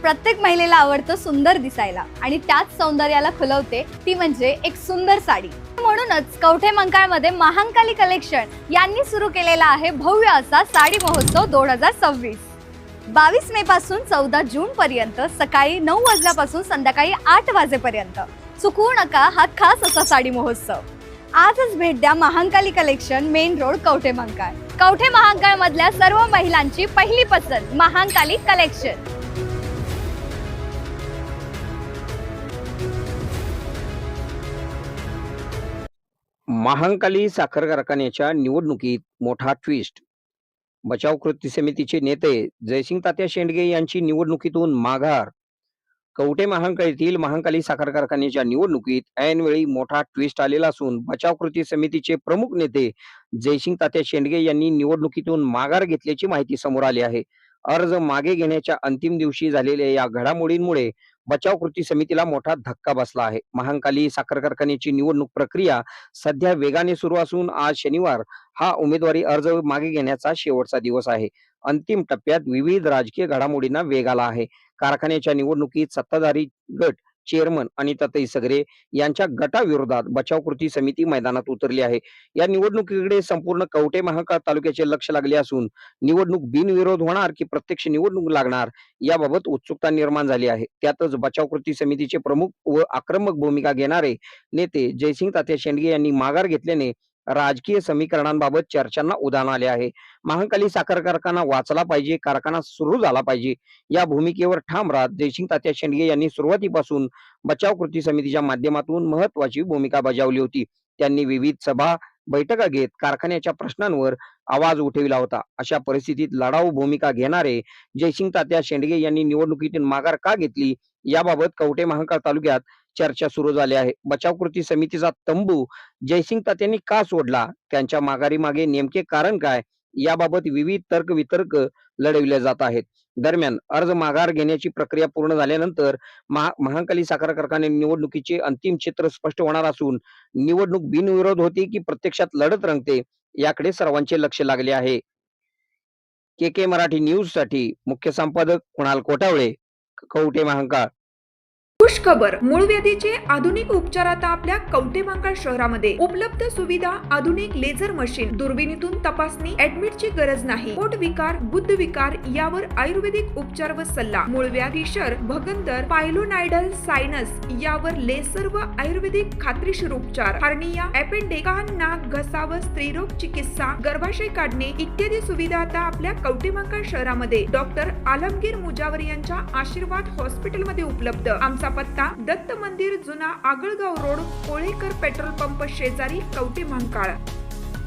प्रत्येक महिलेला आवडतं सुंदर दिसायला आणि त्याच सौंदर्याला खुलवते ती म्हणजे एक सुंदर साडी। म्हणूनच कवठे मंकाळमध्ये महांकाली कलेक्शन यांनी सुरू केलेला आहे भव्य असा साडी महोत्सव 2026। 22 मे पासून 14 जून पर्यंत सकाळी 9 वाजल्यापासून संध्याकाळी 8 वाजेपर्यंत चुकवू नका हा खास असा साडी महोत्सव। आजच भेट द्या Mahankali collection, main road, Kavathe मंकाळ। Kavathe Mahankal मधल्या सर्व महिलांची पहिली पसंत महांकाली कलेक्शन। महांकाली साखर कारखान्याच्या निवडणुकीत मोठा ट्विस्ट। बचाव कृती समितीचे नेते जयसिंग तात्या शेंडगे यांची निवडणुकीतून माघार। कवठे महांकाळीतील महांकाली साखर कारखान्याच्या निवडणुकीत ऐनवेळी मोठा ट्विस्ट आलेला असून बचाव कृती समितीचे प्रमुख नेते जयसिंग तात्या शेंडगे यांनी निवडणुकीतून माघार घेतल्याची माहिती समोर आली आहे। अर्ज मागे घेण्याच्या अंतिम दिवशी झालेल्या या घडामोडींमुळे बचाव कृती समितीला मोठा धक्का बसला आहे। महांकाली साखर कारखान्याची निवडणूक प्रक्रिया सध्या वेगाने सुरू असून आज शनिवार हा उमेदवारी अर्ज मागे घेण्याचा शेवटचा दिवस आहे। अंतिम टप्प्यात विविध राजकीय घडामोडींना वेग आला आहे। कारखान्याच्या निवडणुकीत सत्ताधारी गट चेअरमन आणि ततई सगरे यांच्या गटाविरोधात बचाव कृती समिती मैदानात उतरली आहे। या निवडणुकीकडे संपूर्ण कवठे महांकाळ तालुक्याचे लक्ष लागले असून निवडणूक बिनविरोध होणार की प्रत्यक्ष निवडणूक लागणार याबाबत उत्सुकता निर्माण झाली आहे। त्यातच बचाव कृती समितीचे प्रमुख व आक्रमक भूमिका घेणारे नेते जयसिंग तात्या शेंडगे यांनी माघार घेतल्याने राजकीय समीकरणांबाबत चर्चांना उधाण आले आहे। महांकाली साखर कारखाना वाचला पाहिजे, कारखाना सुरू झाला पाहिजे या भूमिकेवर ठाम राहत जयसिंग तात्या शेंडगे यांनी सुरुवातीपासून बचाव कृती समितीच्या माध्यमातून महत्वाची भूमिका बजावली होती। त्यांनी विविध सभा बैठका घेत कारखान्याच्या प्रश्नांवर आवाज उठविला होता। अशा परिस्थितीत लढाऊ भूमिका घेणारे जयसिंग तात्या शेंडगे यांनी निवडणुकीतून माघार का घेतली याबाबत कवठे महांकाळ तालुक्यात चर्चा सुरू झाली आहे। बचाव कृती समितीचा तंबू जयसिंग तात्यांनी का सोडला, त्यांच्या माघारी मागे नेमके कारण काय याबाबत विविध तर्क वितर्क लढविले जात आहेत। दरम्यान अर्ज माघार घेण्याची प्रक्रिया पूर्ण झाल्यानंतर महांकाली साखर कारखाने निवडणुकीचे अंतिम चित्र स्पष्ट होणार असून निवडणूक बिनविरोध होती की प्रत्यक्षात लढत रंगते याकडे सर्वांचे लक्ष लागले आहे। के मराठी न्यूज साठी मुख्य संपादक कुणाल कोटावळे, कवठे महांकाळ। खुश खबर, मूळव्याधीचे आधुनिक उपचार आता आपल्या कवठे महांकाळ शहरामध्ये उपलब्ध। सुविधा, आधुनिक लेझर मशीन, दुर्बिणीतून तपासणी, ऍडमिटची गरज नाही। पोट विकार, बुद्ध विकार यावर आयुर्वेदिक उपचार व सल्ला। मूळव्याधी, शर, भगंदर, पायलोनायडल, सायनस यावर लेसर व आयुर्वेदिक खात्रीशीर उपचार। हार्निया, अपेंडिक्स, कान, नाक, घसा व स्त्रीरोग चिकित्सा, गर्भाशय काढणे इत्यादी सुविधा आता आपल्या कवठे महांकाळ शहरामध्ये डॉक्टर आलमगीर मुजावर यांच्या आशीर्वाद हॉस्पिटल मध्ये उपलब्ध। आमचा पत्ता दत्त मंदिर, जुना Agalgaon road, Kolekar petrol pump शेजारी, कवठे महांकाळ।